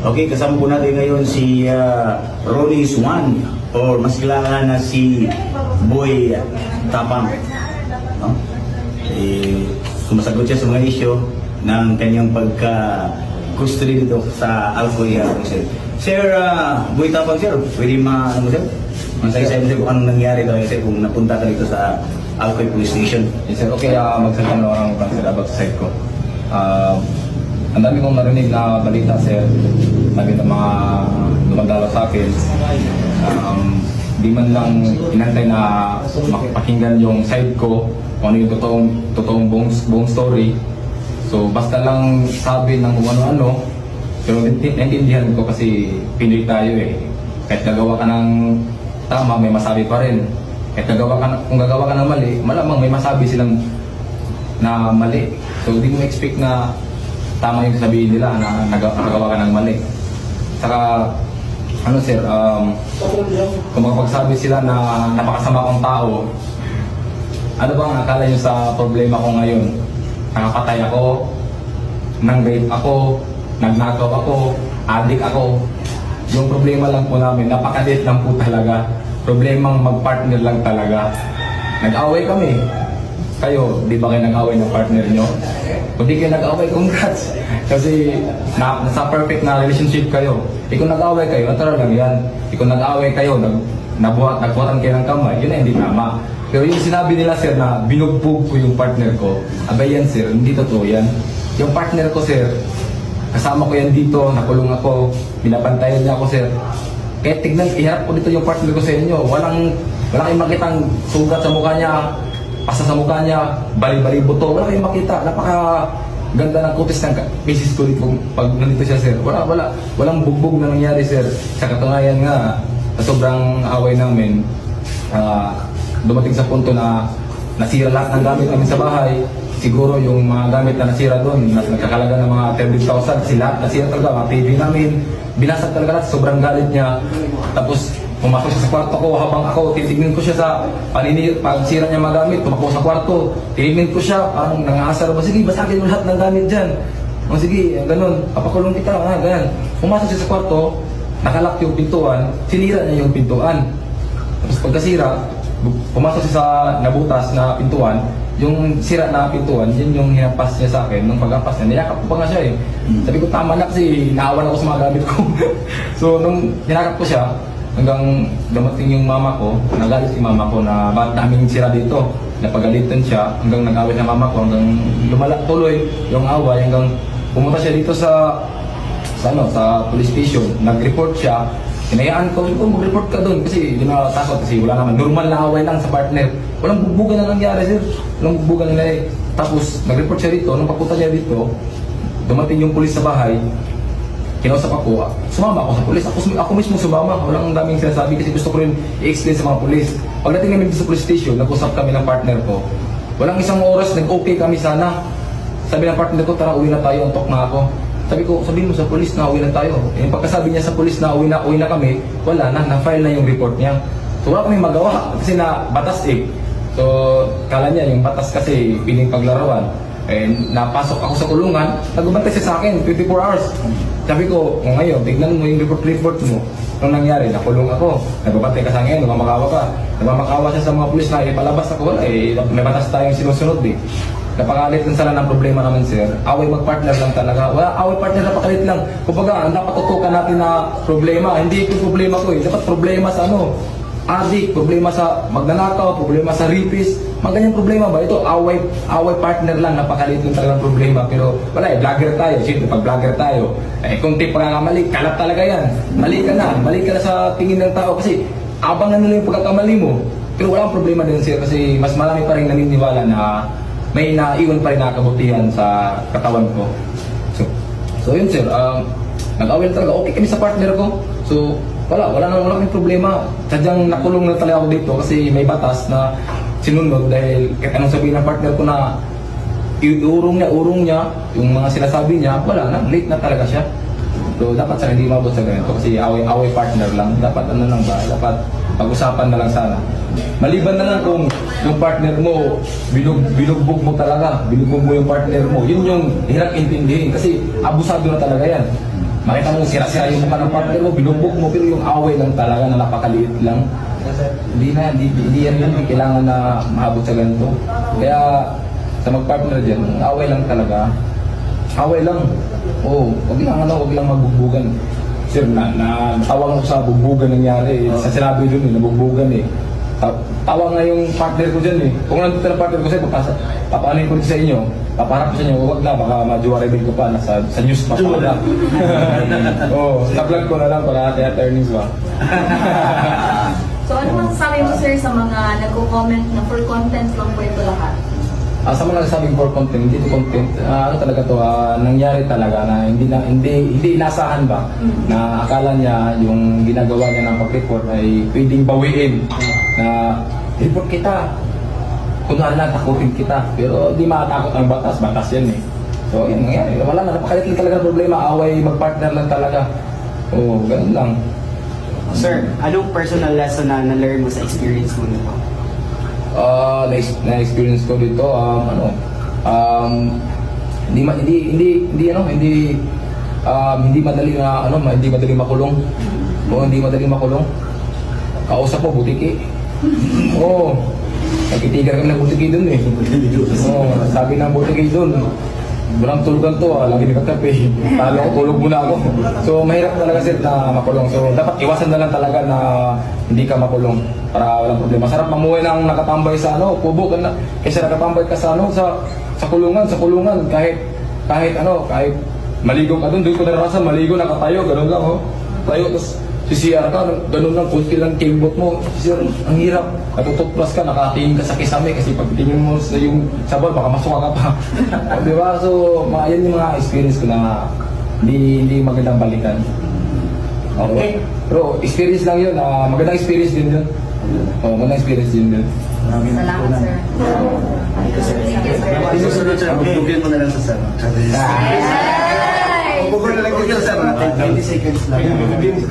Okay, kasama po natin ngayon si Ronnie Swan or mas kilala na si Boy Tapang. No? Sumasagot siya sa mga isyo ng kanyang pagka-custody dito sa Alcoy. Sir, Boy Tapang, sir, pwede ano, sir? Masaya-saya mo, sir, kung anong nangyari daw, sir, kung napunta ka dito sa Alcoy Police Station. Yes, sir. Okay, magsalita na lang ako sir about sa side ko. Ang dami kong narinig na balita, sir. Sabi ng mga dumadalo sa akin. Di man lang inantay na makipakinggan yung side ko, kung ano yung totoong buong story. So, basta lang sabi ng kung ano-ano, pero naintindihan ko kasi Pinoy tayo eh. Kahit nagawa ka ng tama, may masabi pa rin. Kahit kung gagawa ka ng mali, malamang may masabi silang na mali. So, hindi mo expect na tama yung sabihin nila na nagawa ka ng mali. Saka, ano sir, kung makapagsabi sila na napakasama kong tao, ano bang akala nyo sa problema ko ngayon? Nakapatay ako, nang-rape ako, nagnakaw ako, adik ako. Yung problema lang po namin, napakaliit lang po talaga. Problemang mag-partner lang talaga. Nag-away kami. Kayo, di ba kayo nag-away ng partner nyo? Kung di kayo nag-away, congrats. Kasi nasa perfect na relationship kayo. Kung nag-away kayo, natural lang yan. Kung nag-away kayo, nagbuhatan kayo ng kamay, yun ay hindi tama. Pero yung sinabi nila sir na binugbog ko yung partner ko, abay yan sir, hindi totoo yan. Yung partner ko sir, kasama ko yan dito, nakulong ako, binabantayan niya ako sir. Kaya tignan, iharap ko dito yung partner ko sa inyo. Walang kayong makitang sugat sa mukha niya, pasa sa mukha niya, bali-bali buto. Wala kayong makita. Napaka-ganda ng kutis ng misis ko dito pag nandito siya, sir. Walang bugbog na nangyari, sir. Sa katunayan nga, sa sobrang away namin, dumating sa punto na nasira lahat ng gamit namin sa bahay. Siguro yung mga gamit na nasira doon, nagkakalaga ng mga 30,000, sila nasira talaga, mga TV namin. Binasag talaga lahat, sobrang galit niya. Tapos pumasok siya sa kwarto ko habang ako, titignan ko siya sa pagsira niya mga gamit, tumakbo sa kwarto, titignan ko siya, parang nangasar ba, sige, basagin mo lahat ng gamit dyan. O sige, ganun, papakulong kita, ganyan. Pumasok siya sa kwarto, nakalak yung pintuan, sinira niya yung pintuan. Tapos pagkasira, pumasok siya sa nabutas na pintuan, yung sira na pintuan, yun yung hinapas niya sa akin. Nung pagkapas niya, niyakap ko pa nga siya eh. Sabi ko, tama na kasi naawan ako sa mga gamit ko. So, nung hinakap ko siya, hanggang dumating yung mama ko, nagalit si mama ko na bakit daming sira dito. Napagalitan siya, hanggang nag-away na mama ko, hanggang lumala tuloy yung away, hanggang pumunta siya dito sa police station. Nag-report siya. Hinayaan ko, mag-report ka doon kasi hindi na takot kasi wala naman. Normal na away lang sa partner. Walang bugbugan na nangyari, sir. Walang bugbugan na nangyari. Tapos, nag-report siya dito. Nung papunta niya dito, dumating yung pulis sa bahay. Kinausap ako, sumama ako sa pulis. Ako mismo sumama. Walang daming sinasabi kasi gusto ko rin i-explain sa mga pulis. Pagdating namin dito sa police station, nag-usap kami ng partner ko. Walang isang oras, nag-okay kami sana. Sabi ng partner ko, tara, uwi na tayo. Antok na ako. Sabi ko, sabihin mo sa polis na uwi na tayo. Eh, pagkasabi niya sa polis na uwi na kami, wala na, na-file na yung report niya. So wala kami magawa kasi na batas eh. So kala niya yung batas kasi piling paglarawan. Eh, napasok ako sa kulungan, nagbantay siya sa akin, 24 hours. Sabi ko, ngayon, tignan mo yung report mo. Anong nangyari? Nakulong ako, nagbabantay ka sa akin, namamakawa ka. Namamakawa siya sa mga polis na ipalabas ako, wala eh, may batas tayong sinusunod eh. Napakalit lang sana ng problema naman sir. Away mag-partner lang talaga. Wala, away partner napakalit lang. Kumbaga, dapat tutukan natin na problema. Hindi ito problema ko eh. Dapat problema sa adik, problema sa magnanakaw, problema sa rapist. Maganyang problema ba? Ito, away partner lang. Napakalit lang talagang problema. Pero wala eh, vlogger tayo. Siyempre, pag vlogger tayo, kung di pagkakamali, kalat talaga yan. Mali ka na sa tingin ng tao kasi abangan nila yung pagkakamali mo. Pero walang problema din sir kasi mas marami pa rin naniniwala na may naiwan pa rin nakakabutihan sa katawan ko. So yun sir, nag-away talaga. Okay kami sa partner ko. So wala kaming problema. Sadyang nakulong na talaga ako dito kasi may batas na sinunod dahil kahit anong sabihin ng partner ko na urong niya, yung mga sinasabi niya, wala na, late na talaga siya. So dapat sana hindi mabot sa ganito kasi away partner lang. Dapat dapat pag-usapan na lang sana. Maliban na lang kung yung partner mo, binugbog mo talaga, binugbog mo yung partner mo, yun yung hirap intindihin kasi abusado na talaga yan. makita mo sira-sira yung mukha ng partner mo, binubog mo, pero yung away lang talaga na napakaliit lang. Hindi yan yun, hindi kailangan na mahabot sa ganito. Kaya sa mag-partner dyan, away lang talaga. Away lang. Oo, wag lang magbugbugan. Sir, tawag ako sa bugbugan nangyari. Sa sinabi dun, nabugbugan eh. Tawa nga yung partner ko dyan eh. Kung nandito na partner ko sa'yo, papaanin ko sa inyo. Paparap ko sa inyo, huwag na, baka majuwarebil ko pa. Sa news pa pala. Oo, sa vlog ko na lang para kaya earnings ba. So ano masasabi mo sir sa mga nagko-comment na for content lang po ito lahat? Sa mga nagsasabing for content, hindi to content, ano talaga to, nangyari talaga na hindi inasahan ba na akala niya yung ginagawa niya ng pag-report ay pwedeng bawiin na report kita. Kunwari lang takutin kita, pero di makatakot ang batas yan eh. So yun nangyari, wala na, napakalit lang talaga ng problema, away, mag-partner lang talaga. Oo, ganun lang. Sir, anong personal lesson na na-learn mo sa experience mo nito? Na-experience ko dito, hindi madali makulong. O hindi madali makulong. Kausap mo, butiki. Oo. Nagtitigar kami ng butiki dun eh. Oo, sabi ng butiki dun, walang tulugan to, lagi nagkakape. Talo ko, tulog muna ako. So mahirap talaga sir na makulong. So dapat iwasan na lang talaga na hindi ka makulong para walang problema. Masarap mamuhay ng nakatambay sa kubo ka na. Kaysa nakatambay ka sa sa kulungan kahit maligo ka doon ko naranasan, maligo nakatayo, ganun lang tayo, tapos CCR ka, ganun lang, kunti lang kimbot mo, CCR, ang hirap, natututplas ka, nakatingin ka sa kisame, kasi pag tingin mo sa yung sabal, baka masuka ka pa. Di ba? So, yan yung mga experience ko na hindi magandang balikan. Okay. Pero experience lang yun, magandang experience din yun. Magandang experience din yun. Salamat sir. Thank you, sir. Bugyan mo na lang sa sir. Ay! Bugyan na lang dito, sir. 20 seconds lang.